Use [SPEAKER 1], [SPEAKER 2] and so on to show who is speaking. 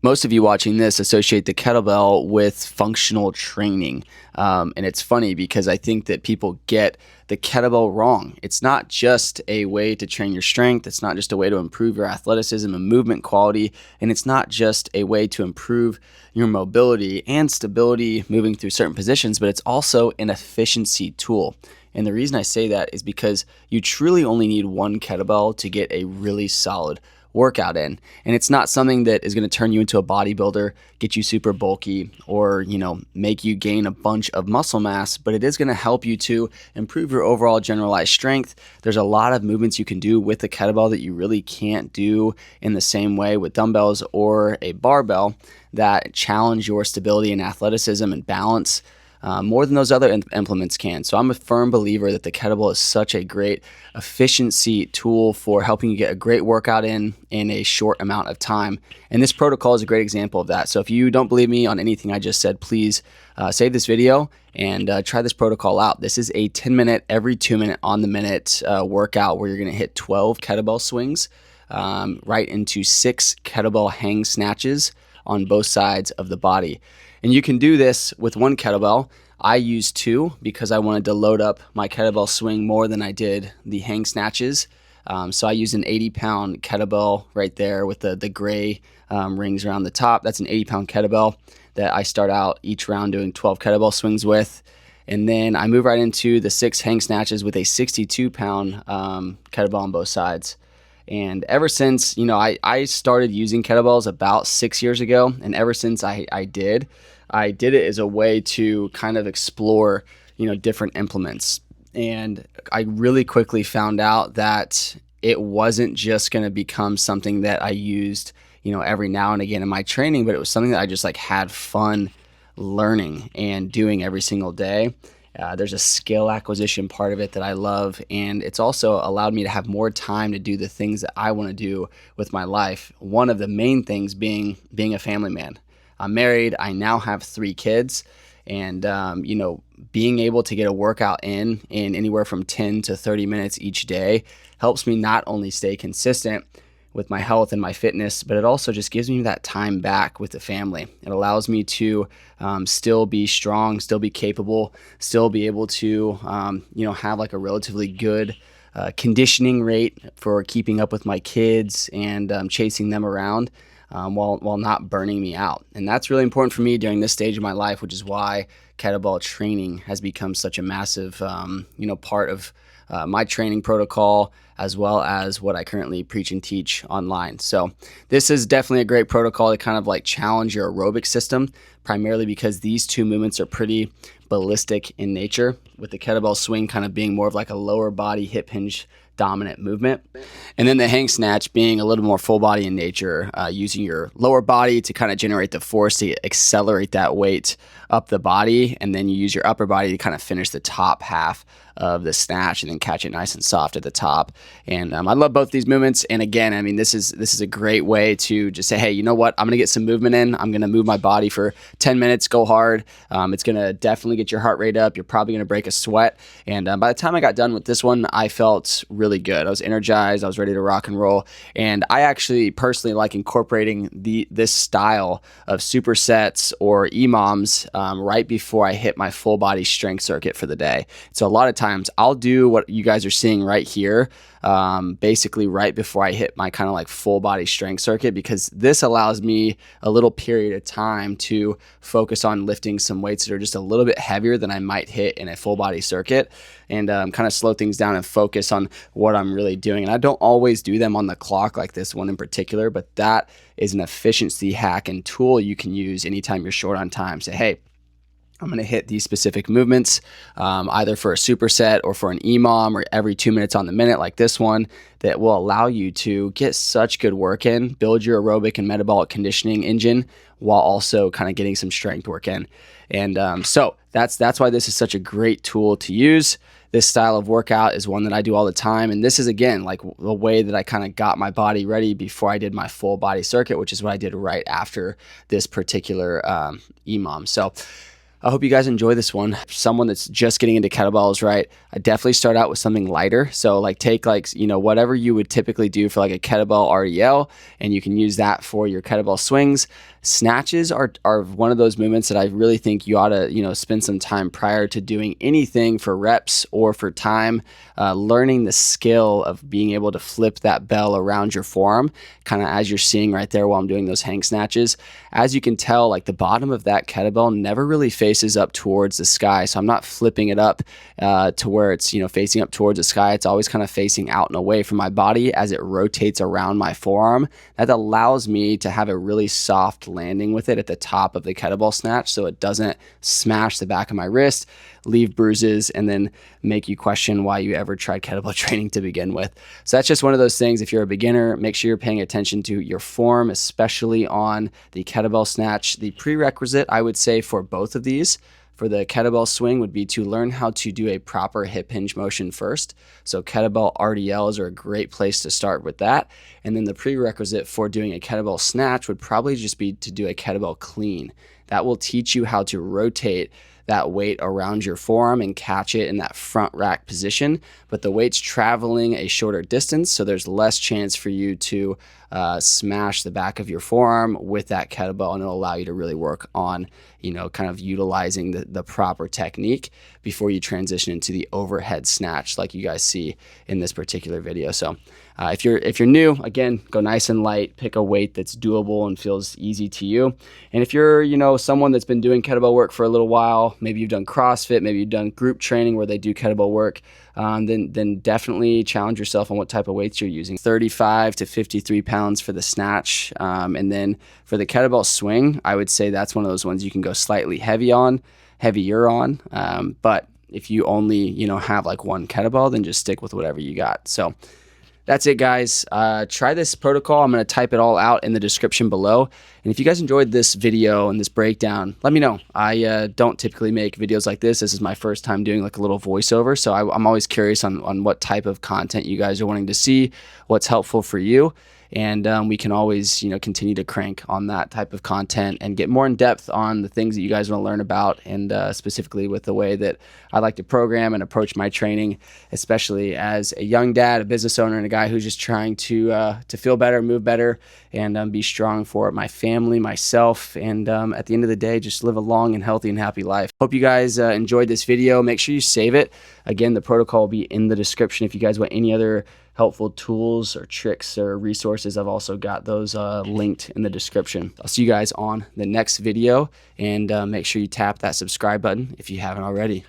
[SPEAKER 1] Most of you watching this associate the kettlebell with functional training. And it's funny because I think that people get the kettlebell wrong. It's not just a way to train your strength. It's not just a way to improve your athleticism and movement quality. And it's not just a way to improve your mobility and stability moving through certain positions, but it's also an efficiency tool. And the reason I say that is because you truly only need one kettlebell to get a really solid workout in. And it's not something that is going to turn you into a bodybuilder, get you super bulky, or, make you gain a bunch of muscle mass, but it is going to help you to improve your overall generalized strength. There's a lot of movements you can do with the kettlebell that you really can't do in the same way with dumbbells or a barbell that challenge your stability and athleticism and balance more than those other implements can. So I'm a firm believer that the kettlebell is such a great efficiency tool for helping you get a great workout in a short amount of time. And this protocol is a great example of that. So if you don't believe me on anything I just said, please save this video and try this protocol out. This is a 10-minute, every 2-minute on the minute workout where you're going to hit 12 kettlebell swings right into 6 kettlebell hang snatches on both sides of the body. And you can do this with one kettlebell. I use 2 because I wanted to load up my kettlebell swing more than I did the hang snatches. So I use an 80-pound kettlebell right there with the gray rings around the top. That's an 80-pound kettlebell that I start out each round doing 12 kettlebell swings with. And then I move right into the 6 hang snatches with a 62-pound kettlebell on both sides. And ever since, I started using kettlebells about 6 years ago. And ever since I did it as a way to kind of explore, different implements. And I really quickly found out that it wasn't just going to become something that I used, every now and again in my training, but it was something that I just had fun learning and doing every single day. There's a skill acquisition part of it that I love, and it's also allowed me to have more time to do the things that I want to do with my life. One of the main things being a family man. I'm married. I now have 3 kids, and being able to get a workout in anywhere from 10 to 30 minutes each day helps me not only stay consistent with my health and my fitness, but it also just gives me that time back with the family. It allows me to still be strong, still be capable, still be able to, have a relatively good conditioning rate for keeping up with my kids and chasing them around while not burning me out. And that's really important for me during this stage of my life, which is why kettlebell training has become such a massive, part of my training protocol, as well as what I currently preach and teach online. So this is definitely a great protocol to kind of challenge your aerobic system, primarily because these 2 movements are pretty ballistic in nature, with the kettlebell swing kind of being more of a lower body hip hinge dominant movement. And then the hang snatch being a little more full body in nature, using your lower body to kind of generate the force to accelerate that weight up the body. And then you use your upper body to kind of finish the top half of the snatch and then catch it nice and soft at the top. And I love both these movements. And again, this is a great way to just say, hey, you know what? I'm going to get some movement in. I'm going to move my body for 10 minutes, go hard. It's going to definitely get your heart rate up. You're probably going to break a sweat. And by the time I got done with this one, I felt really good. I was energized. I was ready to rock and roll. And I actually personally like incorporating this style of supersets or EMOMs right before I hit my full body strength circuit for the day. So a lot of times I'll do what you guys are seeing right here, basically right before I hit my kind of full body strength circuit, because this allows me a little period of time to focus on lifting some weights that are just a little bit heavier than I might hit in a full body circuit, and kind of slow things down and focus on what I'm really doing. And I don't always do them on the clock like this one in particular, but that is an efficiency hack and tool you can use anytime you're short on time. Say, hey, I'm going to hit these specific movements, either for a superset or for an EMOM or every 2 minutes on the minute like this one, that will allow you to get such good work in, build your aerobic and metabolic conditioning engine while also kind of getting some strength work in. And so that's why this is such a great tool to use. This style of workout is one that I do all the time. And this is, again, the way that I kind of got my body ready before I did my full body circuit, which is what I did right after this particular EMOM. So I hope you guys enjoy this one. For someone that's just getting into kettlebells, right? I definitely start out with something lighter. So like take like, whatever you would typically do for like a kettlebell RDL, and you can use that for your kettlebell swings. Snatches are one of those movements that I really think you ought to, spend some time prior to doing anything for reps or for time, learning the skill of being able to flip that bell around your forearm, kind of as you're seeing right there while I'm doing those hang snatches. As you can tell, like the bottom of that kettlebell never really faces up towards the sky. So I'm not flipping it up to where it's, facing up towards the sky. It's always kind of facing out and away from my body as it rotates around my forearm. That allows me to have a really soft landing with it at the top of the kettlebell snatch so it doesn't smash the back of my wrist, leave bruises, and then make you question why you ever tried kettlebell training to begin with. So that's just one of those things. If you're a beginner, make sure you're paying attention to your form, especially on the kettlebell snatch. The prerequisite, I would say, for both of these, for the kettlebell swing, would be to learn how to do a proper hip hinge motion first. So kettlebell RDLs are a great place to start with that. And then the prerequisite for doing a kettlebell snatch would probably just be to do a kettlebell clean. That will teach you how to rotate that weight around your forearm and catch it in that front rack position, but the weight's traveling a shorter distance, so there's less chance for you to smash the back of your forearm with that kettlebell, and it'll allow you to really work on, kind of utilizing the proper technique before you transition into the overhead snatch like you guys see in this particular video. So if you're new, again, go nice and light, pick a weight that's doable and feels easy to you. And if you're, someone that's been doing kettlebell work for a little while, maybe you've done CrossFit, maybe you've done group training where they do kettlebell work, then definitely challenge yourself on what type of weights you're using. 35 to 53 pounds for the snatch. And then for the kettlebell swing, I would say that's one of those ones you can go slightly heavier on. But if you only, have like one kettlebell, then just stick with whatever you got. So that's it, guys. Try this protocol. I'm going to type it all out in the description below. And if you guys enjoyed this video and this breakdown, let me know. I don't typically make videos like this. This is my first time doing like a little voiceover. So I'm always curious on what type of content you guys are wanting to see, what's helpful for you. And we can always, continue to crank on that type of content and get more in depth on the things that you guys want to learn about, and specifically with the way that I like to program and approach my training, especially as a young dad, a business owner, and a guy who's just trying to feel better, move better, and be strong for my family, myself, and at the end of the day, just live a long and healthy and happy life. Hope you guys enjoyed this video. Make sure you save it. Again, the protocol will be in the description. If you guys want any other helpful tools or tricks or resources, I've also got those linked in the description. I'll see you guys on the next video, and make sure you tap that subscribe button if you haven't already.